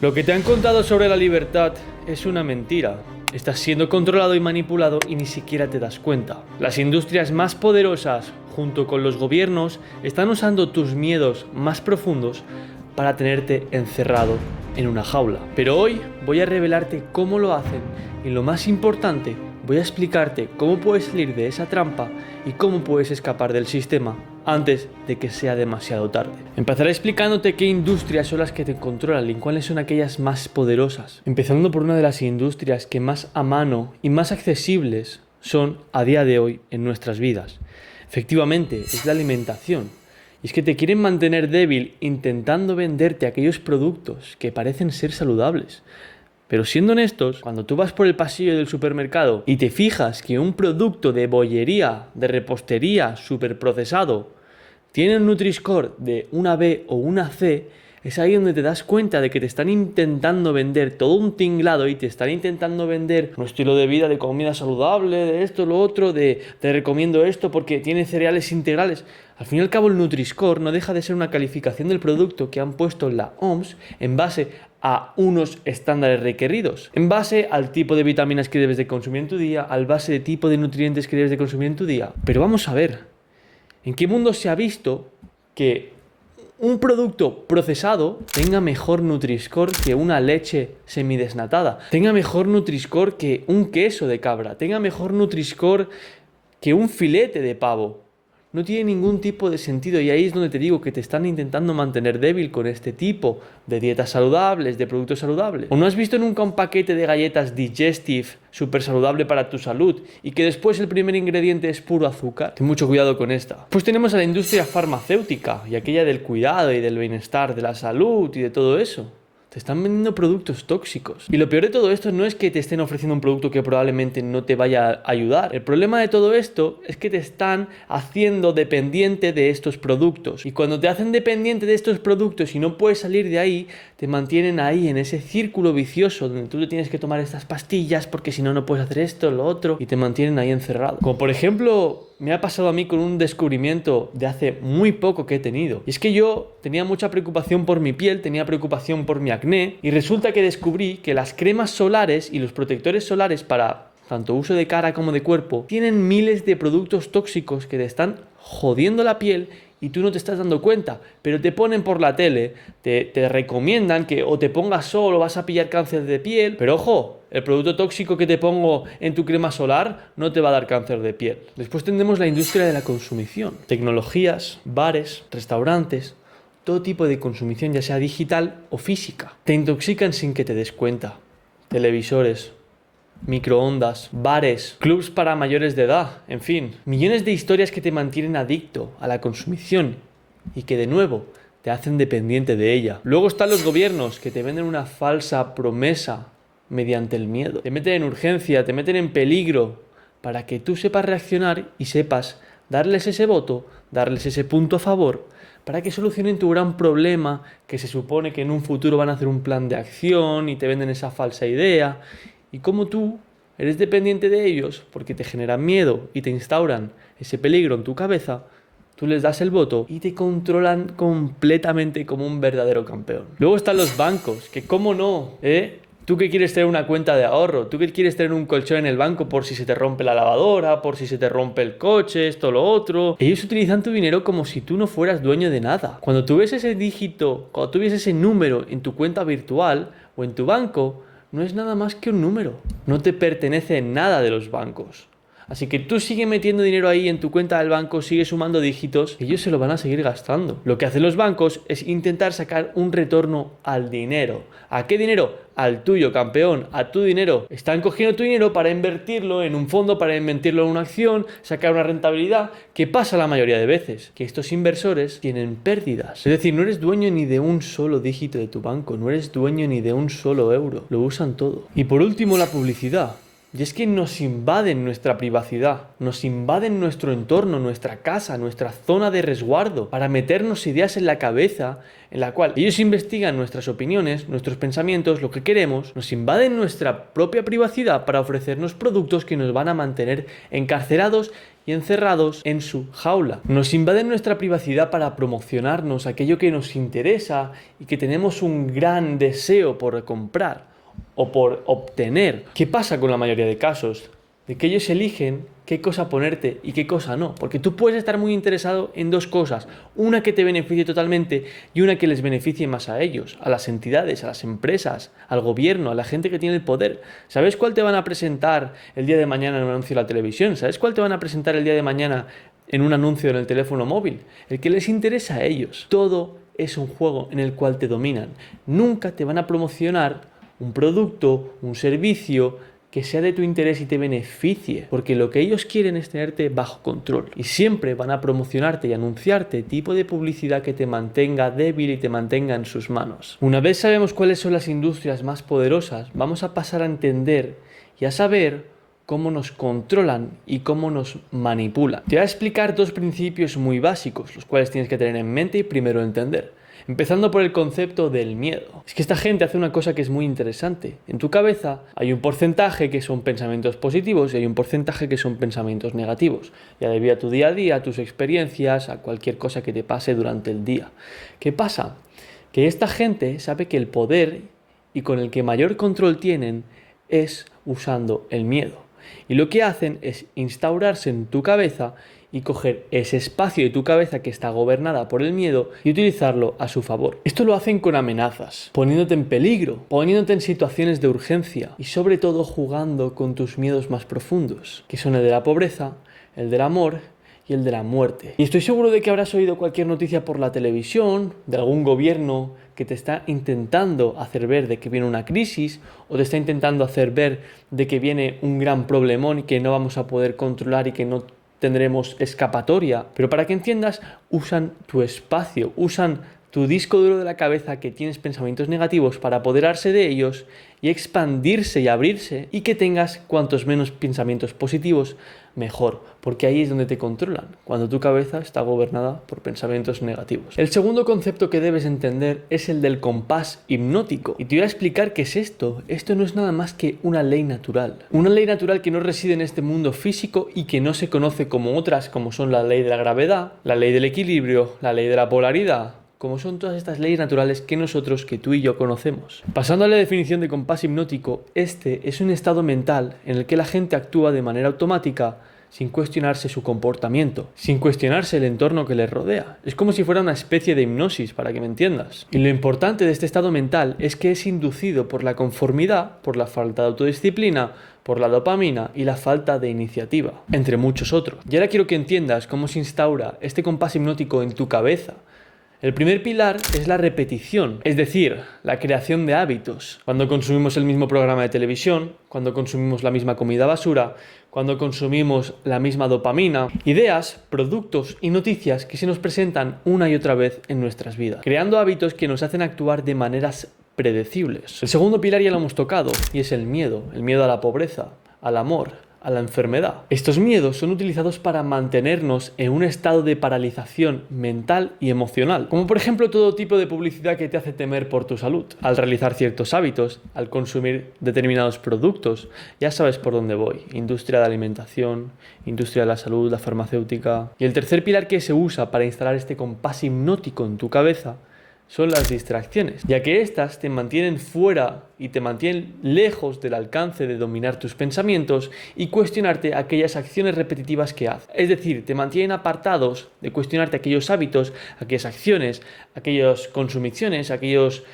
Lo que te han contado sobre la libertad es una mentira. Estás siendo controlado y manipulado y ni siquiera te das cuenta. Las industrias más poderosas, junto con los gobiernos, están usando tus miedos más profundos para tenerte encerrado en una jaula. Pero hoy voy a revelarte cómo lo hacen y lo más importante, voy a explicarte cómo puedes salir de esa trampa y cómo puedes escapar del sistema antes de que sea demasiado tarde. Empezaré explicándote qué industrias son las que te controlan y cuáles son aquellas más poderosas. Empezando por una de las industrias que más a mano y más accesibles son a día de hoy en nuestras vidas. Efectivamente, es la alimentación. Y es que te quieren mantener débil intentando venderte aquellos productos que parecen ser saludables. Pero siendo honestos, cuando tú vas por el pasillo del supermercado y te fijas que un producto de bollería, de repostería, superprocesado, tiene un Nutri-Score de una B o una C, es ahí donde te das cuenta de que te están intentando vender todo un tinglado y te están intentando vender un estilo de vida de comida saludable, de esto, lo otro, de te recomiendo esto porque tiene cereales integrales. Al fin y al cabo el Nutri-Score no deja de ser una calificación del producto que han puesto en la OMS en base a unos estándares requeridos, en base al tipo de vitaminas que debes de consumir en tu día, al base de tipo de nutrientes que debes de consumir en tu día. Pero vamos a ver, ¿en qué mundo se ha visto que un producto procesado tenga mejor Nutri-Score que una leche semidesnatada, tenga mejor Nutri-Score que un queso de cabra, tenga mejor Nutri-Score que un filete de pavo? No tiene ningún tipo de sentido y ahí es donde te digo que te están intentando mantener débil con este tipo de dietas saludables, de productos saludables. ¿O no has visto nunca un paquete de galletas Digestive súper saludable para tu salud y que después el primer ingrediente es puro azúcar? Ten mucho cuidado con esta. Pues tenemos a la industria farmacéutica y aquella del cuidado y del bienestar, de la salud y de todo eso. Te están vendiendo productos tóxicos. Y lo peor de todo esto no es que te estén ofreciendo un producto que probablemente no te vaya a ayudar. El problema de todo esto es que te están haciendo dependiente de estos productos. Y cuando te hacen dependiente de estos productos y no puedes salir de ahí, te mantienen ahí en ese círculo vicioso donde tú te tienes que tomar estas pastillas porque si no, no puedes hacer esto, lo otro. Y te mantienen ahí encerrado. Como por ejemplo, me ha pasado a mí con un descubrimiento de hace muy poco que he tenido. Y es que yo tenía mucha preocupación por mi piel, tenía preocupación por mi acné y resulta que descubrí que las cremas solares y los protectores solares para tanto uso de cara como de cuerpo tienen miles de productos tóxicos que te están jodiendo la piel y tú no te estás dando cuenta, pero te ponen por la tele, te recomiendan que o te pongas sol o vas a pillar cáncer de piel, pero ojo, el producto tóxico que te pongo en tu crema solar no te va a dar cáncer de piel. Después tendremos la industria de la consumición, tecnologías, bares, restaurantes, todo tipo de consumición, ya sea digital o física. Te intoxican sin que te des cuenta. Televisores, microondas, bares, clubs para mayores de edad, en fin, millones de historias que te mantienen adicto a la consumición y que de nuevo te hacen dependiente de ella. Luego están los gobiernos que te venden una falsa promesa mediante el miedo. Te meten en urgencia, te meten en peligro para que tú sepas reaccionar y sepas darles ese voto, darles ese punto a favor para que solucionen tu gran problema que se supone que en un futuro van a hacer un plan de acción y te venden esa falsa idea. Y como tú eres dependiente de ellos porque te generan miedo y te instauran ese peligro en tu cabeza, tú les das el voto y te controlan completamente como un verdadero campeón. Luego están los bancos, que cómo no, Tú que quieres tener una cuenta de ahorro, tú que quieres tener un colchón en el banco por si se te rompe la lavadora, por si se te rompe el coche, esto, lo otro. Ellos utilizan tu dinero como si tú no fueras dueño de nada. Cuando tú ves ese dígito, cuando tú ves ese número en tu cuenta virtual o en tu banco, no es nada más que un número. No te pertenece nada de los bancos. Así que tú sigue metiendo dinero ahí en tu cuenta del banco, sigue sumando dígitos, ellos se lo van a seguir gastando. Lo que hacen los bancos es intentar sacar un retorno al dinero. ¿A qué dinero? Al tuyo, campeón, a tu dinero. Están cogiendo tu dinero para invertirlo en un fondo, para invertirlo en una acción, sacar una rentabilidad. ¿Qué pasa la mayoría de veces? Que estos inversores tienen pérdidas. Es decir, no eres dueño ni de un solo dígito de tu banco, no eres dueño ni de un solo euro. Lo usan todo. Y por último, la publicidad. Y es que nos invaden nuestra privacidad, nos invaden nuestro entorno, nuestra casa, nuestra zona de resguardo, para meternos ideas en la cabeza en la cual ellos investigan nuestras opiniones, nuestros pensamientos, lo que queremos, nos invaden nuestra propia privacidad para ofrecernos productos que nos van a mantener encarcelados y encerrados en su jaula. Nos invaden nuestra privacidad para promocionarnos aquello que nos interesa y que tenemos un gran deseo por comprar o por obtener. ¿Qué pasa con la mayoría de casos? De que ellos eligen qué cosa ponerte y qué cosa no. Porque tú puedes estar muy interesado en dos cosas. Una que te beneficie totalmente y una que les beneficie más a ellos, a las entidades, a las empresas, al gobierno, a la gente que tiene el poder. ¿Sabes cuál te van a presentar el día de mañana en un anuncio de la televisión? ¿Sabes cuál te van a presentar el día de mañana en un anuncio en el teléfono móvil? El que les interesa a ellos. Todo es un juego en el cual te dominan. Nunca te van a promocionar un producto, un servicio que sea de tu interés y te beneficie, porque lo que ellos quieren es tenerte bajo control y siempre van a promocionarte y anunciarte tipo de publicidad que te mantenga débil y te mantenga en sus manos. Una vez sabemos cuáles son las industrias más poderosas, vamos a pasar a entender y a saber cómo nos controlan y cómo nos manipulan. Te voy a explicar dos principios muy básicos, los cuales tienes que tener en mente y primero entender. Empezando por el concepto del miedo. Es que esta gente hace una cosa que es muy interesante. En tu cabeza hay un porcentaje que son pensamientos positivos y hay un porcentaje que son pensamientos negativos. Ya debido a tu día a día, a tus experiencias, a cualquier cosa que te pase durante el día. ¿Qué pasa? Que esta gente sabe que el poder y con el que mayor control tienen es usando el miedo. Y lo que hacen es instaurarse en tu cabeza y coger ese espacio de tu cabeza que está gobernada por el miedo y utilizarlo a su favor. Esto lo hacen con amenazas, poniéndote en peligro, poniéndote en situaciones de urgencia y sobre todo jugando con tus miedos más profundos, que son el de la pobreza, el del amor y el de la muerte. Y estoy seguro de que habrás oído cualquier noticia por la televisión, de algún gobierno que te está intentando hacer ver de que viene una crisis o te está intentando hacer ver de que viene un gran problemón y que no vamos a poder controlar y que no tendremos escapatoria. Pero para que entiendas, usan tu espacio, usan tu disco duro de la cabeza que tienes pensamientos negativos para apoderarse de ellos y expandirse y abrirse y que tengas cuantos menos pensamientos positivos mejor, porque ahí es donde te controlan, cuando tu cabeza está gobernada por pensamientos negativos. El segundo concepto que debes entender es el del compás hipnótico y te voy a explicar qué es esto. Esto no es nada más que una ley natural que no reside en este mundo físico y que no se conoce como otras, como son la ley de la gravedad, la ley del equilibrio, la ley de la polaridad, como son todas estas leyes naturales que tú y yo conocemos. Pasando a la definición de compás hipnótico, este es un estado mental en el que la gente actúa de manera automática sin cuestionarse su comportamiento, sin cuestionarse el entorno que les rodea. Es como si fuera una especie de hipnosis, para que me entiendas. Y lo importante de este estado mental es que es inducido por la conformidad, por la falta de autodisciplina, por la dopamina y la falta de iniciativa, entre muchos otros. Y ahora quiero que entiendas cómo se instaura este compás hipnótico en tu cabeza. El primer pilar es la repetición, es decir, la creación de hábitos. Cuando consumimos el mismo programa de televisión, cuando consumimos la misma comida basura, cuando consumimos la misma dopamina, ideas, productos y noticias que se nos presentan una y otra vez en nuestras vidas, creando hábitos que nos hacen actuar de maneras predecibles. El segundo pilar ya lo hemos tocado y es el miedo a la pobreza, al amor, a la enfermedad. Estos miedos son utilizados para mantenernos en un estado de paralización mental y emocional, como por ejemplo todo tipo de publicidad que te hace temer por tu salud. Al realizar ciertos hábitos, al consumir determinados productos, ya sabes por dónde voy. Industria de alimentación, industria de la salud, la farmacéutica. Y el tercer pilar que se usa para instalar este compás hipnótico en tu cabeza son las distracciones, ya que éstas te mantienen fuera y te mantienen lejos del alcance de dominar tus pensamientos y cuestionarte aquellas acciones repetitivas que haces. Es decir, te mantienen apartados de cuestionarte aquellos hábitos, aquellas acciones, aquellas consumiciones, aquellos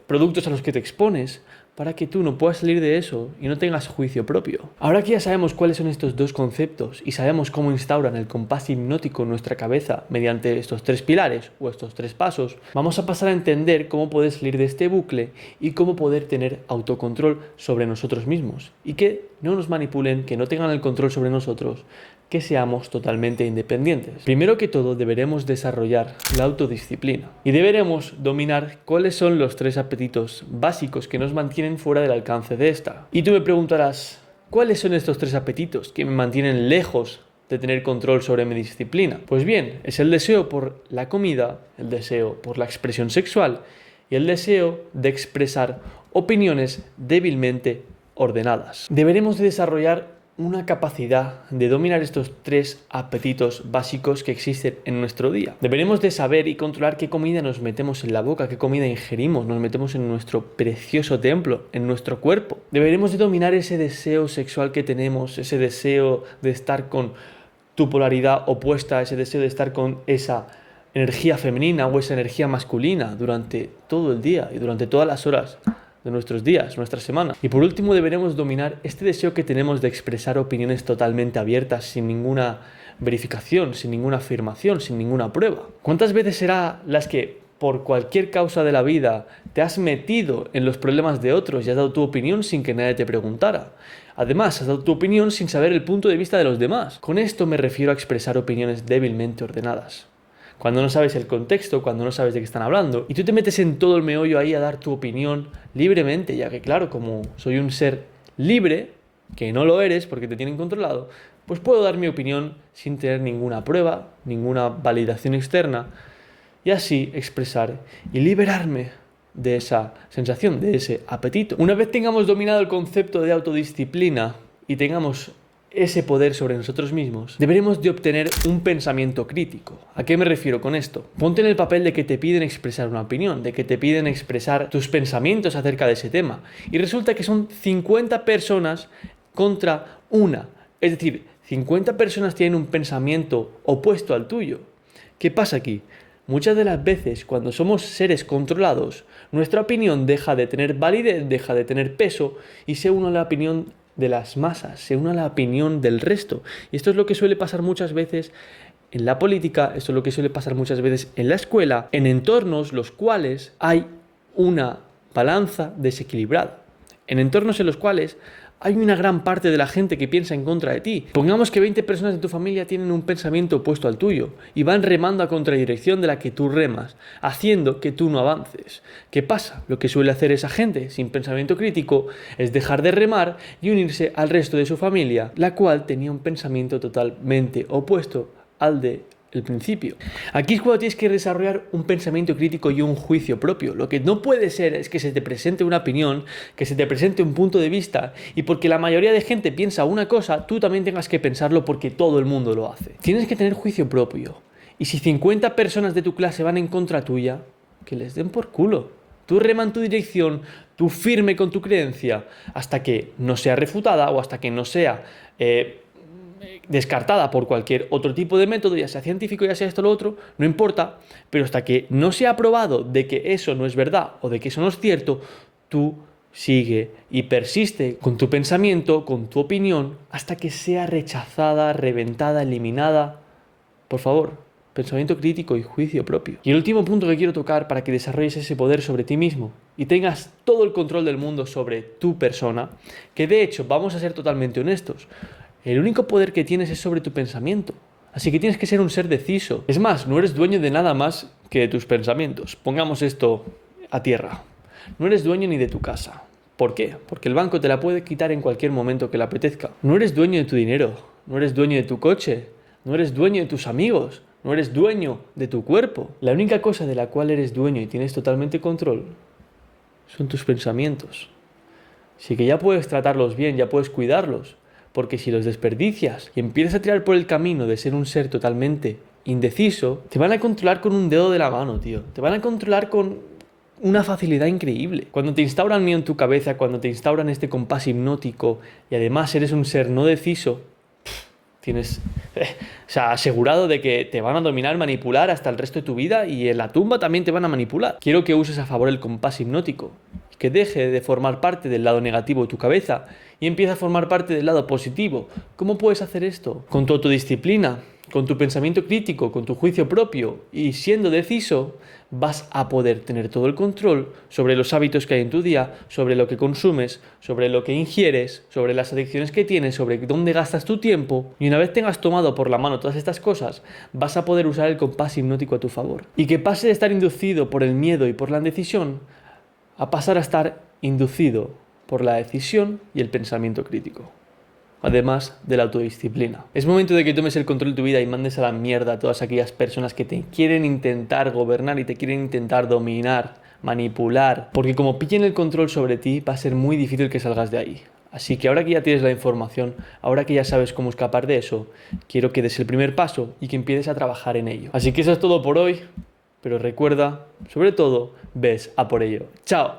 productos a los que te expones, para que tú no puedas salir de eso y no tengas juicio propio. Ahora que ya sabemos cuáles son estos dos conceptos y sabemos cómo instauran el compás hipnótico en nuestra cabeza mediante estos tres pilares o estos tres pasos, vamos a pasar a entender cómo poder salir de este bucle y cómo poder tener autocontrol sobre nosotros mismos y que no nos manipulen, que no tengan el control sobre nosotros, que seamos totalmente independientes. Primero que todo, deberemos desarrollar la autodisciplina y deberemos dominar cuáles son los tres apetitos básicos que nos mantienen fuera del alcance de esta. Y tú me preguntarás, ¿Cuáles son estos 3 apetitos que me mantienen lejos de tener control sobre mi disciplina? Pues bien, es el deseo por la comida, el deseo por la expresión sexual y el deseo de expresar opiniones débilmente ordenadas. Deberemos de desarrollar una capacidad de dominar estos 3 apetitos básicos que existen en nuestro día. Deberemos de saber y controlar qué comida nos metemos en la boca, qué comida ingerimos, nos metemos en nuestro precioso templo, en nuestro cuerpo. Deberemos de dominar ese deseo sexual que tenemos, ese deseo de estar con tu polaridad opuesta, ese deseo de estar con esa energía femenina o esa energía masculina durante todo el día y durante todas las horas de nuestros días, nuestras semanas. Y por último deberemos dominar este deseo que tenemos de expresar opiniones totalmente abiertas, sin ninguna verificación, sin ninguna afirmación, sin ninguna prueba. ¿Cuántas veces será las que por cualquier causa de la vida te has metido en los problemas de otros y has dado tu opinión sin que nadie te preguntara? Además, has dado tu opinión sin saber el punto de vista de los demás. Con esto me refiero a expresar opiniones débilmente ordenadas. Cuando no sabes el contexto, cuando no sabes de qué están hablando, y tú te metes en todo el meollo ahí a dar tu opinión libremente, ya que claro, como soy un ser libre, que no lo eres porque te tienen controlado, pues puedo dar mi opinión sin tener ninguna prueba, ninguna validación externa, y así expresar y liberarme de esa sensación, de ese apetito. Una vez tengamos dominado el concepto de autodisciplina y tengamos ese poder sobre nosotros mismos, deberemos de obtener un pensamiento crítico. ¿A qué me refiero con esto? Ponte en el papel de que te piden expresar una opinión, de que te piden expresar tus pensamientos acerca de ese tema, y resulta que son 50 personas contra una. Es decir, 50 personas tienen un pensamiento opuesto al tuyo. ¿Qué pasa aquí? Muchas de las veces, cuando somos seres controlados, nuestra opinión deja de tener validez, deja de tener peso y se une a la opinión de las masas, se une a la opinión del resto. Y esto es lo que suele pasar muchas veces en la política, esto es lo que suele pasar muchas veces en la escuela, en entornos los cuales hay una balanza desequilibrada, en entornos en los cuales hay una gran parte de la gente que piensa en contra de ti. Pongamos que 20 personas de tu familia tienen un pensamiento opuesto al tuyo y van remando a contradirección de la que tú remas, haciendo que tú no avances. ¿Qué pasa? Lo que suele hacer esa gente sin pensamiento crítico es dejar de remar y unirse al resto de su familia, la cual tenía un pensamiento totalmente opuesto al de el principio. Aquí es cuando tienes que desarrollar un pensamiento crítico y un juicio propio. Lo que no puede ser es que se te presente una opinión, que se te presente un punto de vista y porque la mayoría de gente piensa una cosa, tú también tengas que pensarlo porque todo el mundo lo hace. Tienes que tener juicio propio. Y si 50 personas de tu clase van en contra tuya, que les den por culo. Tú rema en tu dirección, tú firme con tu creencia hasta que no sea refutada o hasta que no sea descartada por cualquier otro tipo de método, ya sea científico, ya sea esto o lo otro, no importa, pero hasta que no sea probado de que eso no es verdad o de que eso no es cierto, tú sigue y persiste con tu pensamiento, con tu opinión, hasta que sea rechazada, reventada, eliminada. Por favor, pensamiento crítico y juicio propio. Y el último punto que quiero tocar para que desarrolles ese poder sobre ti mismo y tengas todo el control del mundo sobre tu persona, que de hecho, vamos a ser totalmente honestos, el único poder que tienes es sobre tu pensamiento. Así que tienes que ser un ser deciso. Es más, no eres dueño de nada más que de tus pensamientos. Pongamos esto a tierra. No eres dueño ni de tu casa. ¿Por qué? Porque el banco te la puede quitar en cualquier momento que le apetezca. No eres dueño de tu dinero. No eres dueño de tu coche. No eres dueño de tus amigos. No eres dueño de tu cuerpo. La única cosa de la cual eres dueño y tienes totalmente control son tus pensamientos. Así que ya puedes tratarlos bien, ya puedes cuidarlos. Porque si los desperdicias y empiezas a tirar por el camino de ser un ser totalmente indeciso, te van a controlar con un dedo de la mano, tío. Te van a controlar con una facilidad increíble. Cuando te instauran miedo en tu cabeza, cuando te instauran este compás hipnótico y además eres un ser no deciso, tienes asegurado de que te van a dominar, manipular hasta el resto de tu vida y en la tumba también te van a manipular. Quiero que uses a favor el compás hipnótico, que deje de formar parte del lado negativo de tu cabeza y empiece a formar parte del lado positivo. ¿Cómo puedes hacer esto? Con tu autodisciplina, con tu pensamiento crítico, con tu juicio propio y siendo deciso, vas a poder tener todo el control sobre los hábitos que hay en tu día, sobre lo que consumes, sobre lo que ingieres, sobre las adicciones que tienes, sobre dónde gastas tu tiempo. Y una vez tengas tomado por la mano todas estas cosas, vas a poder usar el compás hipnótico a tu favor. Y que pase de estar inducido por el miedo y por la indecisión a pasar a estar inducido por la decisión y el pensamiento crítico. además de la autodisciplina. Es momento de que tomes el control de tu vida y mandes a la mierda a todas aquellas personas que te quieren intentar gobernar y te quieren intentar dominar, manipular, porque como pillen el control sobre ti, va a ser muy difícil que salgas de ahí. Así que ahora que ya tienes la información, ahora que ya sabes cómo escapar de eso, quiero que des el primer paso y que empieces a trabajar en ello. Así que eso es todo por hoy, pero recuerda, sobre todo, ves a por ello. ¡Chao!